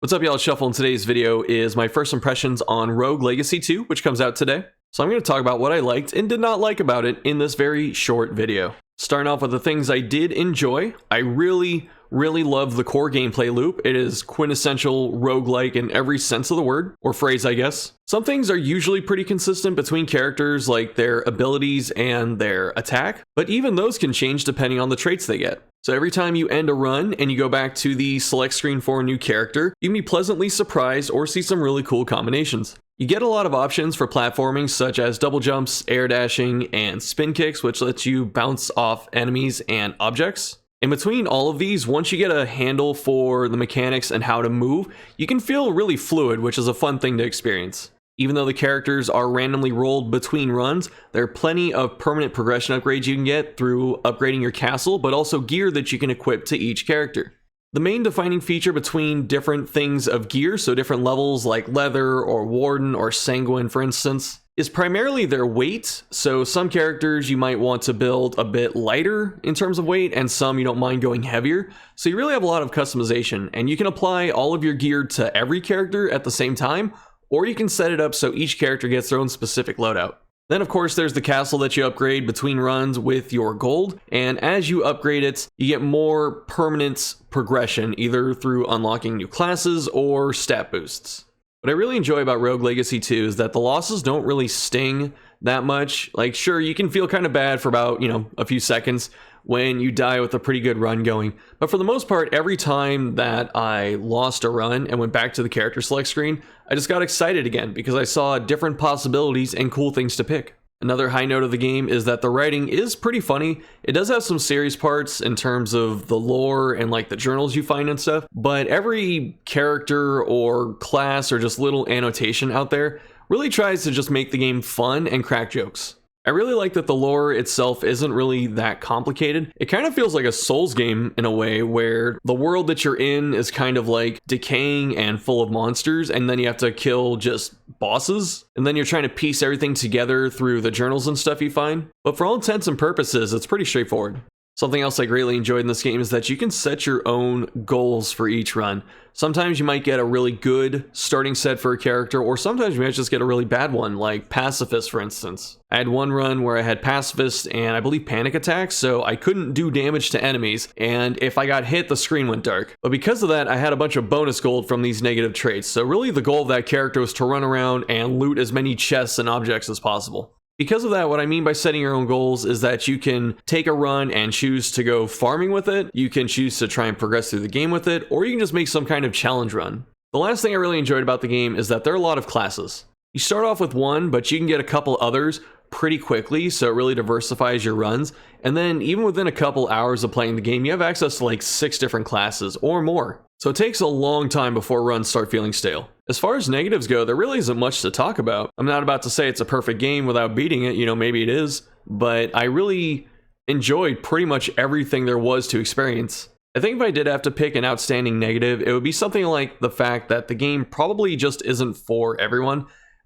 What's up, y'all? Shuffle. In today's video is my first impressions on Rogue Legacy 2, which comes out today. So I'm going to talk about what I liked and did not like about it in this very short video. Starting off with the things I did enjoy, I really love the core gameplay loop. It is quintessential roguelike in every sense of the word, or phrase, I guess. Some things are usually pretty consistent between characters, like their abilities and their attack, but even those can change depending on the traits they get. So every time you end a run and you go back to the select screen for a new character, you can be pleasantly surprised or see some really cool combinations. You get a lot of options for platforming, such as double jumps, air dashing, and spin kicks, which lets you bounce off enemies and objects. In between all of these, once you get a handle for the mechanics and how to move, you can feel really fluid, which is a fun thing to experience. Even though the characters are randomly rolled between runs, there are plenty of permanent progression upgrades you can get through upgrading your castle, but also gear that you can equip to each character. The main defining feature between different things of gear, so different levels like Leather or Warden or Sanguine for instance, is primarily their weight. So some characters you might want to build a bit lighter in terms of weight, and some you don't mind going heavier. So you really have a lot of customization, and you can apply all of your gear to every character at the same time, or you can set it up so each character gets their own specific loadout. Then of course there's the castle that you upgrade between runs with your gold, and as you upgrade it, you get more permanent progression, either through unlocking new classes or stat boosts. What I really enjoy about Rogue Legacy 2 is that the losses don't really sting that much. Like, sure, you can feel kind of bad for about, a few seconds when you die with a pretty good run going. But for the most part, every time that I lost a run and went back to the character select screen, I just got excited again because I saw different possibilities and cool things to pick. Another high note of the game is that the writing is pretty funny. It does have some serious parts in terms of the lore and like the journals you find and stuff, but every character or class or just little annotation out there really tries to just make the game fun and crack jokes. I really like that the lore itself isn't really that complicated. It kind of feels like a Souls game in a way, where the world that you're in is kind of like decaying and full of monsters, and then you have to kill just bosses, and then you're trying to piece everything together through the journals and stuff you find. But for all intents and purposes, it's pretty straightforward. Something else I greatly enjoyed in this game is that you can set your own goals for each run. Sometimes you might get a really good starting set for a character, or sometimes you might just get a really bad one, like Pacifist for instance. I had one run where I had Pacifist and I believe Panic Attack, so I couldn't do damage to enemies, and if I got hit, the screen went dark. But because of that, I had a bunch of bonus gold from these negative traits, so really the goal of that character was to run around and loot as many chests and objects as possible. Because of that, what I mean by setting your own goals is that you can take a run and choose to go farming with it, you can choose to try and progress through the game with it, or you can just make some kind of challenge run. The last thing I really enjoyed about the game is that there are a lot of classes. You start off with one, but you can get a couple others pretty quickly, so it really diversifies your runs. And then even within a couple hours of playing the game, you have access to like 6 different classes or more. So it takes a long time before runs start feeling stale. As far as negatives go, there really isn't much to talk about. I'm not about to say it's a perfect game without beating it, maybe it is, but I really enjoyed pretty much everything there was to experience. I think if I did have to pick an outstanding negative, it would be something like the fact that the game probably just isn't for everyone.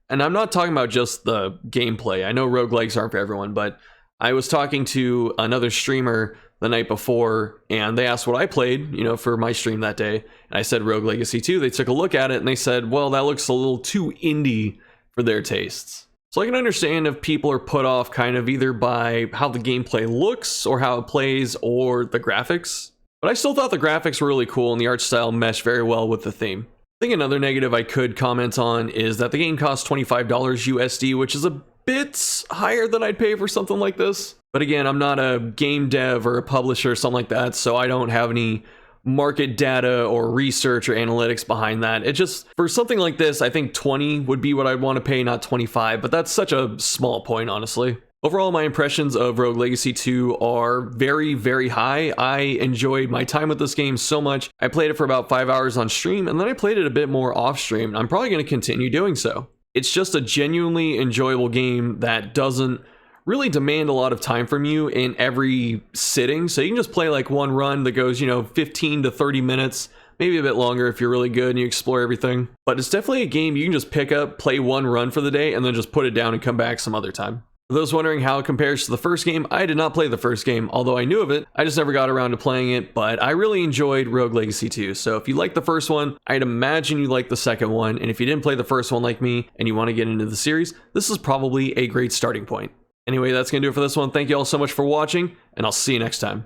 And I'm not talking about just the gameplay. I know roguelikes aren't for everyone, but I was talking to another streamer the night before, and they asked what I played, for my stream that day. And I said Rogue Legacy 2. They took a look at it and they said, well, that looks a little too indie for their tastes. So I can understand if people are put off kind of either by how the gameplay looks or how it plays or the graphics. But I still thought the graphics were really cool and the art style meshed very well with the theme. I think another negative I could comment on is that the game costs $25 USD, which is a bit higher than I'd pay for something like this. But again, I'm not a game dev or a publisher or something like that, so I don't have any market data or research or analytics behind that. It just, for something like this, I think 20 would be what I'd want to pay, not 25, but that's such a small point, honestly. Overall, my impressions of Rogue Legacy 2 are very high. I enjoyed my time with this game so much. I played it for about 5 hours on stream, and then I played it a bit more off stream. I'm probably going to continue doing so. It's just a genuinely enjoyable game that doesn't really demand a lot of time from you in every sitting. So you can just play like one run that goes, 15 to 30 minutes, maybe a bit longer if you're really good and you explore everything. But it's definitely a game you can just pick up, play one run for the day, and then just put it down and come back some other time. For those wondering how it compares to the first game, I did not play the first game, although I knew of it. I just never got around to playing it, but I really enjoyed Rogue Legacy 2. So if you like the first one, I'd imagine you like the second one. And if you didn't play the first one like me and you want to get into the series, this is probably a great starting point. Anyway, that's going to do it for this one. Thank you all so much for watching, and I'll see you next time.